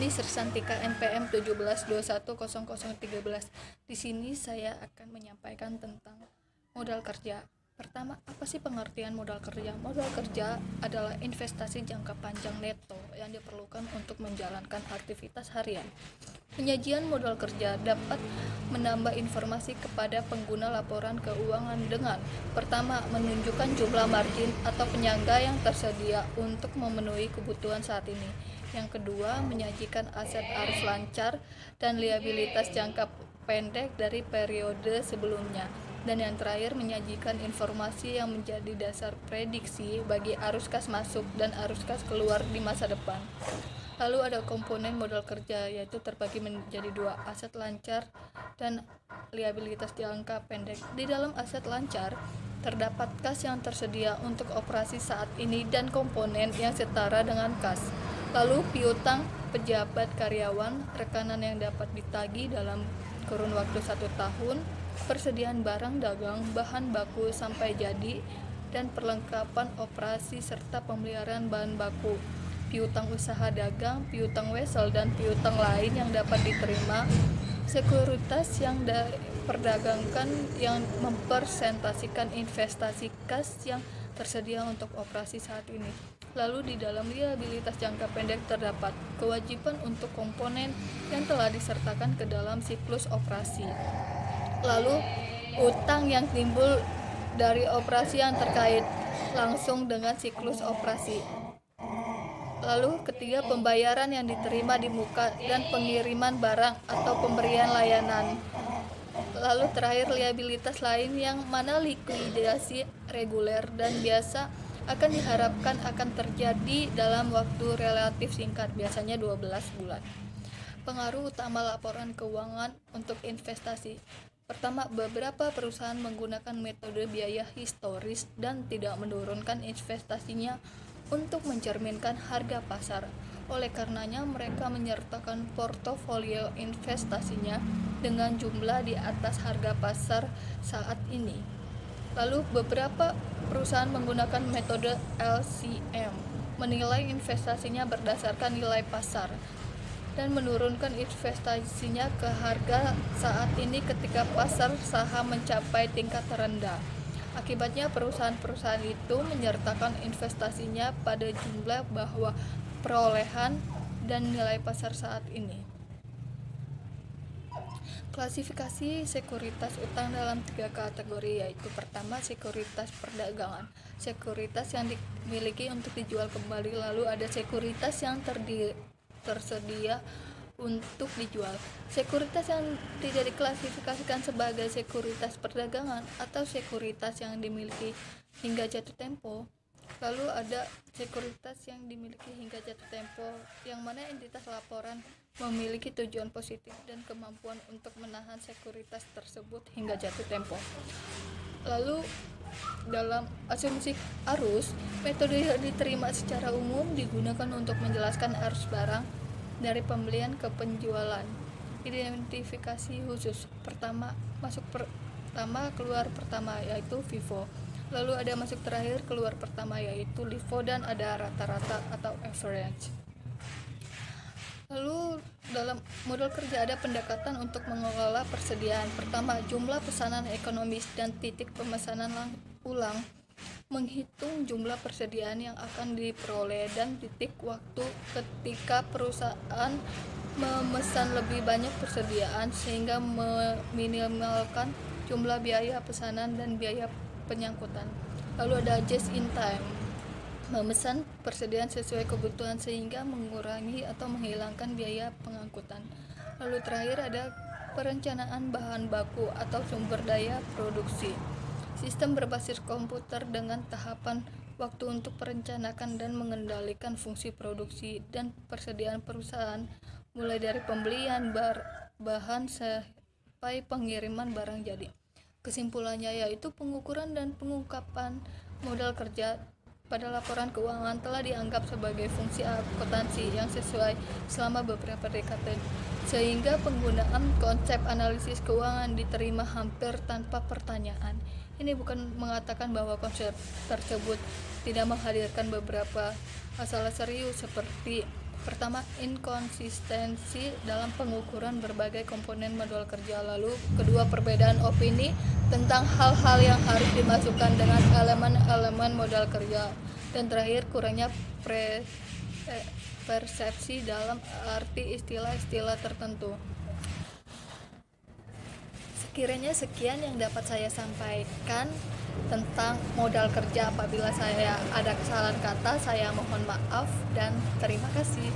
Ini Sersantika NPM 17210013. Di sini saya akan menyampaikan tentang modal kerja. Pertama, apa sih pengertian modal kerja? Modal kerja adalah investasi jangka panjang neto yang diperlukan untuk menjalankan aktivitas harian. Penyajian modal kerja dapat menambah informasi kepada pengguna laporan keuangan dengan pertama, menunjukkan jumlah margin atau penyangga yang tersedia untuk memenuhi kebutuhan saat ini. Yang kedua, menyajikan aset arus lancar dan liabilitas jangka pendek dari periode sebelumnya. Dan yang terakhir, menyajikan informasi yang menjadi dasar prediksi bagi arus kas masuk dan arus kas keluar di masa depan. Lalu ada komponen modal kerja, yaitu terbagi menjadi dua, aset lancar dan liabilitas jangka pendek. Di dalam aset lancar, terdapat kas yang tersedia untuk operasi saat ini dan komponen yang setara dengan kas. Lalu piutang pejabat, karyawan, rekanan yang dapat ditagih dalam kurun waktu 1 tahun, persediaan barang dagang, bahan baku sampai jadi, dan perlengkapan operasi serta pemeliharaan bahan baku, piutang usaha dagang, piutang wesel, dan piutang lain yang dapat diterima, sekuritas yang diperdagangkan yang mempresentasikan investasi kas yang tersedia untuk operasi saat ini. Lalu di dalam liabilitas jangka pendek terdapat kewajiban untuk komponen yang telah disertakan ke dalam siklus operasi. Lalu utang yang timbul dari operasi yang terkait langsung dengan siklus operasi. Lalu ketiga, pembayaran yang diterima di muka dan pengiriman barang atau pemberian layanan. Lalu terakhir, liabilitas lain yang mana likuidasi reguler dan biasa akan diharapkan akan terjadi dalam waktu relatif singkat, biasanya 12 bulan. Pengaruh utama laporan keuangan untuk investasi. Pertama, beberapa perusahaan menggunakan metode biaya historis dan tidak menurunkan investasinya untuk mencerminkan harga pasar. Oleh karenanya, mereka menyertakan portofolio investasinya dengan jumlah di atas harga pasar saat ini. Lalu beberapa perusahaan menggunakan metode LCM, menilai investasinya berdasarkan nilai pasar dan menurunkan investasinya ke harga saat ini ketika pasar saham mencapai tingkat terendah. Akibatnya perusahaan-perusahaan itu menyertakan investasinya pada jumlah bahwa perolehan dan nilai pasar saat ini. Klasifikasi sekuritas utang dalam 3 kategori, yaitu pertama, sekuritas perdagangan, sekuritas yang dimiliki untuk dijual kembali. Lalu ada sekuritas yang tersedia untuk dijual. Sekuritas yang tidak diklasifikasikan sebagai sekuritas perdagangan atau sekuritas yang dimiliki hingga jatuh tempo. Lalu ada sekuritas yang dimiliki hingga jatuh tempo, yang mana entitas laporan memiliki tujuan positif dan kemampuan untuk menahan sekuritas tersebut hingga jatuh tempo. Lalu dalam asumsi arus, metode yang diterima secara umum digunakan untuk menjelaskan arus barang dari pembelian ke penjualan. Identifikasi khusus. Pertama, masuk pertama, keluar pertama, yaitu FIFO. Lalu ada masuk terakhir, keluar pertama, yaitu LIFO, dan ada rata-rata atau average. Lalu dalam modal kerja ada pendekatan untuk mengelola persediaan. Pertama, jumlah pesanan ekonomis dan titik pemesanan ulang, menghitung jumlah persediaan yang akan diperoleh dan titik waktu ketika perusahaan memesan lebih banyak persediaan sehingga meminimalkan jumlah biaya pesanan dan biaya penyangkutan. Lalu ada just in time, memesan persediaan sesuai kebutuhan sehingga mengurangi atau menghilangkan biaya pengangkutan. Lalu terakhir ada perencanaan bahan baku atau sumber daya produksi, sistem berbasis komputer dengan tahapan waktu untuk perencanaan dan mengendalikan fungsi produksi dan persediaan perusahaan, mulai dari pembelian bahan sampai pengiriman barang jadi. Kesimpulannya yaitu pengukuran dan pengungkapan modal kerja pada laporan keuangan telah dianggap sebagai fungsi akuntansi yang sesuai selama beberapa dekade, sehingga penggunaan konsep analisis keuangan diterima hampir tanpa pertanyaan. Ini bukan mengatakan bahwa konsep tersebut tidak menghadirkan beberapa masalah serius seperti Pertama, inkonsistensi dalam pengukuran berbagai komponen modal kerja. Lalu, kedua, perbedaan opini tentang hal-hal yang harus dimasukkan dengan elemen-elemen modal kerja. Dan terakhir, kurangnya persepsi dalam arti istilah-istilah tertentu. Sekiranya sekian yang dapat saya sampaikan tentang modal kerja. Apabila saya ada kesalahan kata, saya mohon maaf dan terima kasih.